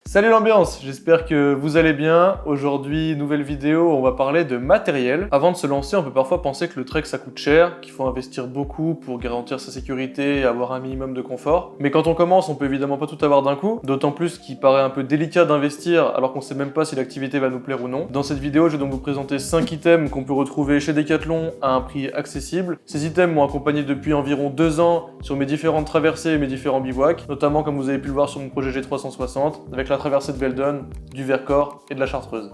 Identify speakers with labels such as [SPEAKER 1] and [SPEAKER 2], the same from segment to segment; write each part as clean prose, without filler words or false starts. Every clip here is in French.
[SPEAKER 1] Salut l'ambiance, j'espère que vous allez bien. Aujourd'hui, nouvelle vidéo, on va parler de matériel. Avant de se lancer, on peut parfois penser que le trek ça coûte cher, qu'il faut investir beaucoup pour garantir sa sécurité et avoir un minimum de confort. Mais quand on commence, on peut évidemment pas tout avoir d'un coup, d'autant plus qu'il paraît un peu délicat d'investir alors qu'on sait même pas si l'activité va nous plaire ou non. Dans cette vidéo, je vais donc vous présenter 5 items qu'on peut retrouver chez Decathlon à un prix accessible. Ces items m'ont accompagné depuis environ 2 ans sur mes différentes traversées et mes différents bivouacs, notamment comme vous avez pu le voir sur mon projet G360, avec la traversée de Veldon, du Vercors et de la Chartreuse.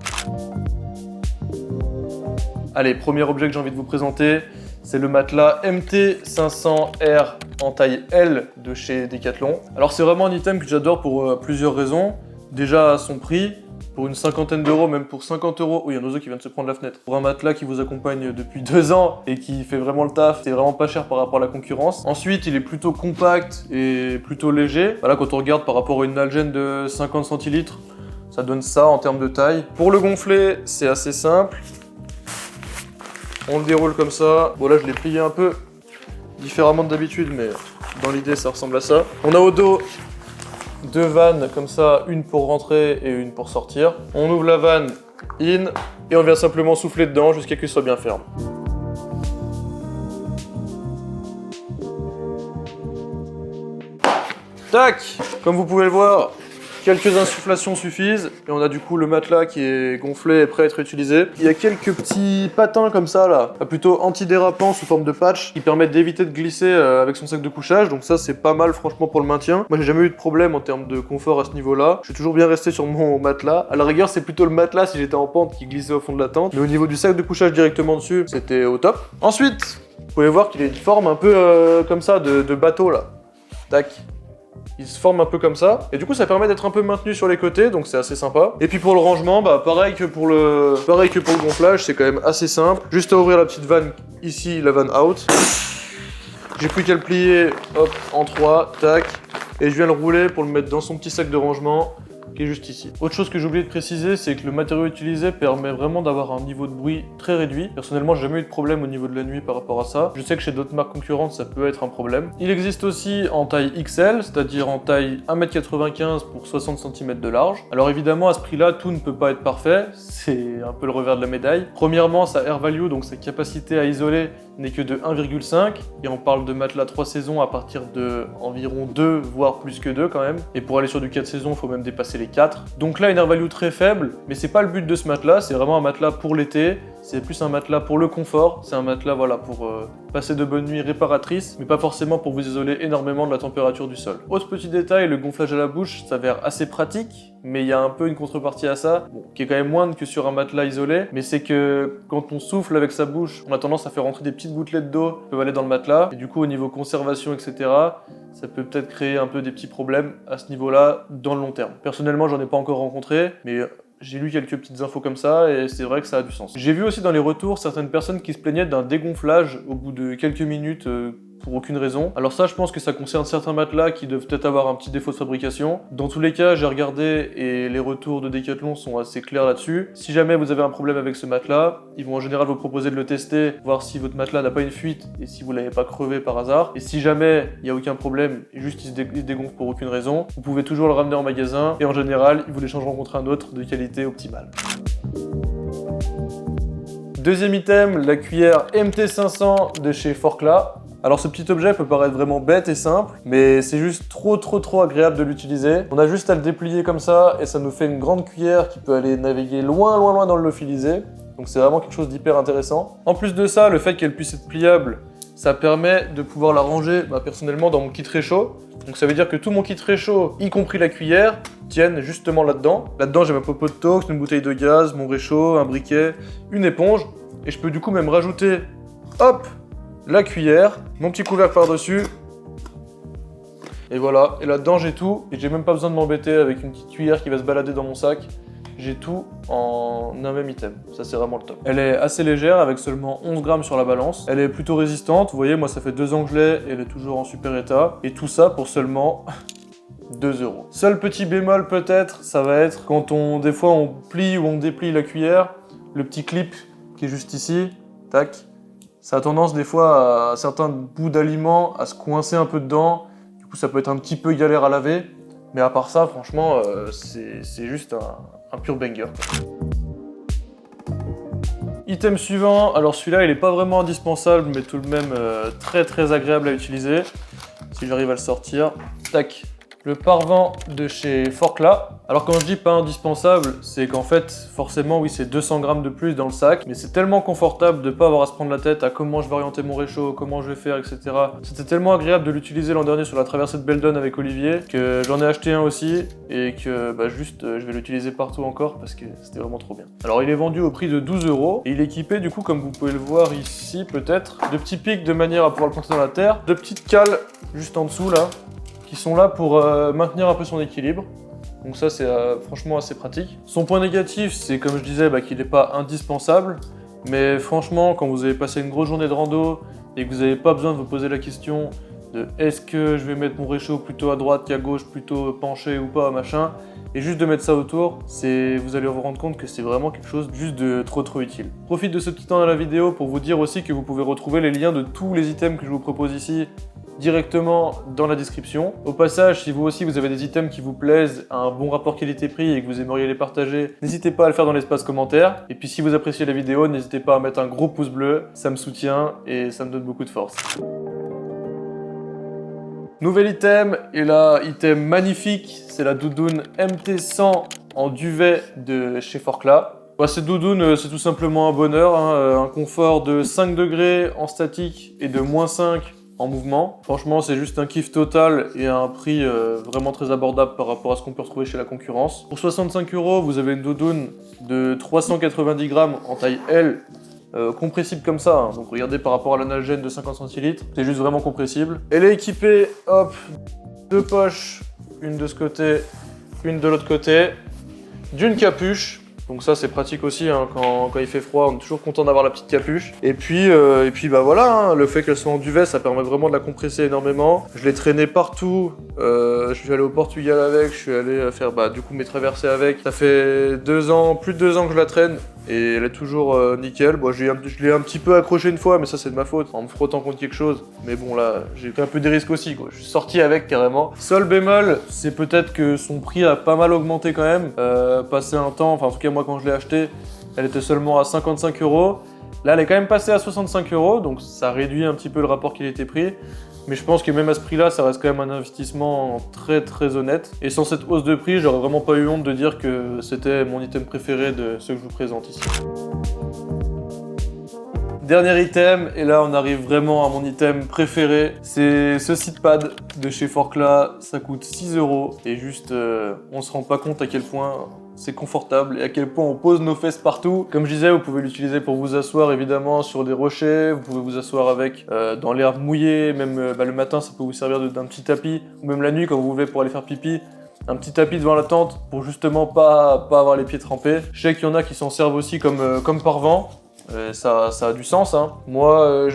[SPEAKER 1] Allez, premier objet que j'ai envie de vous présenter, c'est le matelas MT500R en taille L de chez Decathlon. Alors c'est vraiment un item que j'adore pour plusieurs raisons. Déjà son prix, pour une cinquantaine d'euros, même pour 50 euros, oui, il y a un oiseau qui vient de se prendre la fenêtre. Pour un matelas qui vous accompagne depuis 2 ans et qui fait vraiment le taf, c'est vraiment pas cher par rapport à la concurrence. Ensuite, il est plutôt compact et plutôt léger. Voilà, quand on regarde par rapport à une Nalgene de 50 centilitres, ça donne ça en termes de taille. Pour le gonfler, c'est assez simple. On le déroule comme ça. Bon là, je l'ai plié un peu différemment de d'habitude, mais dans l'idée, ça ressemble à ça. On a au dos 2 vannes comme ça, une pour rentrer et une pour sortir. On ouvre la vanne in et on vient simplement souffler dedans jusqu'à ce qu'elle soit bien ferme. Tac! Comme vous pouvez le voir, quelques insufflations suffisent et on a du coup le matelas qui est gonflé et prêt à être utilisé. Il y a quelques petits patins comme ça là, plutôt antidérapants sous forme de patch qui permettent d'éviter de glisser avec son sac de couchage, donc ça c'est pas mal franchement pour le maintien. Moi j'ai jamais eu de problème en termes de confort à ce niveau-là. Je suis toujours bien resté sur mon matelas. À la rigueur c'est plutôt le matelas si j'étais en pente qui glissait au fond de la tente, mais au niveau du sac de couchage directement dessus, c'était au top. Ensuite, vous pouvez voir qu'il a une forme un peu comme ça de bateau là. Tac. Il se forme un peu comme ça, et du coup ça permet d'être un peu maintenu sur les côtés, donc c'est assez sympa. Et puis pour le rangement, bah pareil que pour le gonflage, c'est quand même assez simple. Juste à ouvrir la petite vanne ici, la vanne out. J'ai plus qu'à le plier, hop, en 3, tac, et je viens le rouler pour le mettre dans son petit sac de rangement, qui est juste ici. Autre chose que j'ai oublié de préciser, c'est que le matériau utilisé permet vraiment d'avoir un niveau de bruit très réduit. Personnellement, j'ai jamais eu de problème au niveau de la nuit par rapport à ça. Je sais que chez d'autres marques concurrentes, ça peut être un problème. Il existe aussi en taille XL, c'est-à-dire en taille 1m95 pour 60 cm de large. Alors évidemment, à ce prix-là, tout ne peut pas être parfait. C'est un peu le revers de la médaille. Premièrement, sa air value, donc sa capacité à isoler, n'est que de 1,5 et on parle de matelas 3 saisons à partir de environ 2 voire plus que 2 quand même, et pour aller sur du 4 saisons il faut même dépasser les 4, donc là une air value très faible, mais c'est pas le but de ce matelas, c'est vraiment un matelas pour l'été, c'est plus un matelas pour le confort, c'est un matelas voilà pour passer de bonnes nuits réparatrices, mais pas forcément pour vous isoler énormément de la température du sol. Autre petit détail, le gonflage à la bouche s'avère assez pratique, mais il y a un peu une contrepartie à ça, bon, qui est quand même moindre que sur un matelas isolé, mais c'est que quand on souffle avec sa bouche, on a tendance à faire rentrer des petites gouttelettes d'eau qui peuvent aller dans le matelas, et du coup au niveau conservation, etc., ça peut peut-être créer un peu des petits problèmes à ce niveau-là dans le long terme. Personnellement, j'en ai pas encore rencontré, mais j'ai lu quelques petites infos comme ça et c'est vrai que ça a du sens. J'ai vu aussi dans les retours certaines personnes qui se plaignaient d'un dégonflage au bout de quelques minutes pour aucune raison. Alors ça, je pense que ça concerne certains matelas qui doivent peut-être avoir un petit défaut de fabrication. Dans tous les cas, j'ai regardé et les retours de Decathlon sont assez clairs là-dessus. Si jamais vous avez un problème avec ce matelas, ils vont en général vous proposer de le tester, voir si votre matelas n'a pas une fuite et si vous l'avez pas crevé par hasard. Et si jamais il n'y a aucun problème, juste il se dégonfle pour aucune raison, vous pouvez toujours le ramener en magasin et en général, ils vous l'échangeront contre un autre de qualité optimale. Deuxième item, la cuillère MT500 de chez Forclaz. Alors ce petit objet peut paraître vraiment bête et simple, mais c'est juste trop agréable de l'utiliser. On a juste à le déplier comme ça et ça nous fait une grande cuillère qui peut aller naviguer loin dans le lyophilisé. Donc c'est vraiment quelque chose d'hyper intéressant. En plus de ça, le fait qu'elle puisse être pliable, ça permet de pouvoir la ranger personnellement dans mon kit réchaud. Donc ça veut dire que tout mon kit réchaud, y compris la cuillère, tiennent justement là-dedans. Là-dedans j'ai ma popo de tox, une bouteille de gaz, mon réchaud, un briquet, une éponge. Et je peux du coup même rajouter, hop, la cuillère, mon petit couvercle par-dessus, et voilà, et là-dedans j'ai tout, et j'ai même pas besoin de m'embêter avec une petite cuillère qui va se balader dans mon sac, j'ai tout en un même item, ça c'est vraiment le top. Elle est assez légère avec seulement 11 grammes sur la balance, elle est plutôt résistante, vous voyez moi ça fait 2 ans que je l'ai, et elle est toujours en super état, et tout ça pour seulement 2 €. Seul petit bémol peut-être, ça va être quand des fois on plie ou on déplie la cuillère, le petit clip qui est juste ici, tac, ça a tendance des fois à certains bouts d'aliments à se coincer un peu dedans, du coup ça peut être un petit peu galère à laver. Mais à part ça, franchement, c'est juste un pur banger, quoi. Item suivant, alors celui-là il est pas vraiment indispensable mais tout de même très très agréable à utiliser. Si j'arrive à le sortir, tac. Le pare-vent de chez Forclaz. Alors quand je dis pas indispensable, c'est qu'en fait, forcément, oui, c'est 200 grammes de plus dans le sac, mais c'est tellement confortable de pas avoir à se prendre la tête à comment je vais orienter mon réchaud, comment je vais faire, etc. C'était tellement agréable de l'utiliser l'an dernier sur la traversée de Beldon avec Olivier, que j'en ai acheté un aussi, et que je vais l'utiliser partout encore parce que c'était vraiment trop bien. Alors il est vendu au prix de 12 €, et il est équipé du coup, comme vous pouvez le voir ici peut-être, de petits pics de manière à pouvoir le planter dans la terre, de petites cales juste en dessous là, qui sont là pour maintenir un peu son équilibre. Donc ça c'est franchement assez pratique. Son point négatif c'est comme je disais qu'il n'est pas indispensable, mais franchement quand vous avez passé une grosse journée de rando et que vous n'avez pas besoin de vous poser la question de est-ce que je vais mettre mon réchaud plutôt à droite qu'à gauche, plutôt penché ou pas, machin, et juste de mettre ça autour, vous allez vous rendre compte que c'est vraiment quelque chose juste de trop utile. Profite de ce petit temps dans la vidéo pour vous dire aussi que vous pouvez retrouver les liens de tous les items que je vous propose ici directement dans la description. Au passage, si vous aussi vous avez des items qui vous plaisent, un bon rapport qualité-prix et que vous aimeriez les partager, n'hésitez pas à le faire dans l'espace commentaire. Et puis si vous appréciez la vidéo, n'hésitez pas à mettre un gros pouce bleu, ça me soutient et ça me donne beaucoup de force. Nouvel item, et là, item magnifique, c'est la doudoune MT100 en duvet de chez Forclaz. Cette doudoune, c'est tout simplement un bonheur, hein, un confort de 5 degrés en statique et de -5 en mouvement. Franchement, c'est juste un kiff total et à un prix vraiment très abordable par rapport à ce qu'on peut retrouver chez la concurrence. Pour 65 €, vous avez une doudoune de 390 grammes en taille L, compressible comme ça, hein. Donc regardez par rapport à l'analgène de 50 centilitres, c'est juste vraiment compressible. Elle est équipée, hop, 2 poches, une de ce côté, une de l'autre côté, d'une capuche. Donc ça c'est pratique aussi, hein, quand il fait froid, on est toujours content d'avoir la petite capuche. Et puis voilà, hein, le fait qu'elle soit en duvet, ça permet vraiment de la compresser énormément. Je l'ai traînée partout, je suis allé au Portugal avec, je suis allé faire du coup mes traversées avec. Ça fait 2 ans, plus de 2 ans que je la traîne. Et elle est toujours nickel. Bon, je l'ai un petit peu accroché une fois, mais ça c'est de ma faute, en me frottant contre quelque chose. Mais bon là, j'ai pris un peu des risques aussi, quoi. Je suis sorti avec carrément. Seul bémol, c'est peut-être que son prix a pas mal augmenté quand même. Passé un temps, enfin en tout cas moi quand je l'ai acheté, elle était seulement à 55 €. Là elle est quand même passée à 65 €, donc ça réduit un petit peu le rapport qualité-prix. Mais je pense que même à ce prix-là, ça reste quand même un investissement très honnête. Et sans cette hausse de prix, j'aurais vraiment pas eu honte de dire que c'était mon item préféré de ceux que je vous présente ici. Dernier item, et là on arrive vraiment à mon item préféré, c'est ce seatpad de chez Forclaz. Ça coûte 6 € et juste on se rend pas compte à quel point c'est confortable et à quel point on pose nos fesses partout. Comme je disais, vous pouvez l'utiliser pour vous asseoir évidemment sur des rochers, vous pouvez vous asseoir avec dans l'herbe mouillée, même le matin ça peut vous servir d'un petit tapis, ou même la nuit quand vous vous levez pour aller faire pipi. Un petit tapis devant la tente pour justement pas avoir les pieds trempés. Je sais qu'il y en a qui s'en servent aussi comme pare-vent. Ça a du sens, hein. Moi,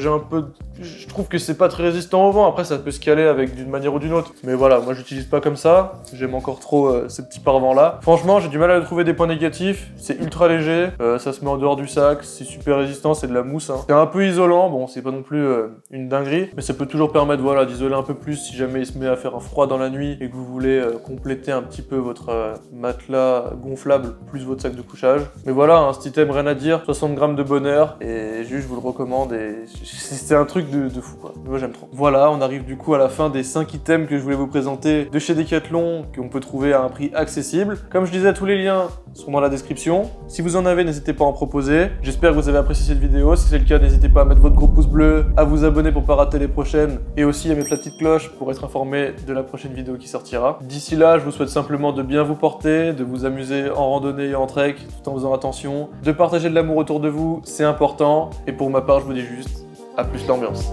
[SPEAKER 1] je trouve que c'est pas très résistant au vent. Après, ça peut se caler avec d'une manière ou d'une autre. Mais voilà, moi, j'utilise pas comme ça. J'aime encore trop ces petits paravents-là. Franchement, j'ai du mal à trouver des points négatifs. C'est ultra léger. Ça se met en dehors du sac. C'est super résistant. C'est de la mousse, hein. C'est un peu isolant. Bon, c'est pas non plus une dinguerie. Mais ça peut toujours permettre, voilà, d'isoler un peu plus si jamais il se met à faire un froid dans la nuit et que vous voulez compléter un petit peu votre matelas gonflable plus votre sac de couchage. Mais voilà, un petit item, rien à dire. 60 grammes de bonheur. Et juste, je vous le recommande. Et c'est un truc de fou, quoi. Moi, j'aime trop. Voilà, on arrive du coup à la fin des 5 items que je voulais vous présenter de chez Decathlon, qu'on peut trouver à un prix accessible. Comme je disais, tous les liens sont dans la description. Si vous en avez, n'hésitez pas à en proposer. J'espère que vous avez apprécié cette vidéo. Si c'est le cas, n'hésitez pas à mettre votre gros pouce bleu, à vous abonner pour pas rater les prochaines, et aussi à mettre la petite cloche pour être informé de la prochaine vidéo qui sortira. D'ici là, je vous souhaite simplement de bien vous porter, de vous amuser en randonnée et en trek, tout en faisant attention, de partager de l'amour autour de vous, c'est important. Et pour ma part, je vous dis juste, à plus l'ambiance.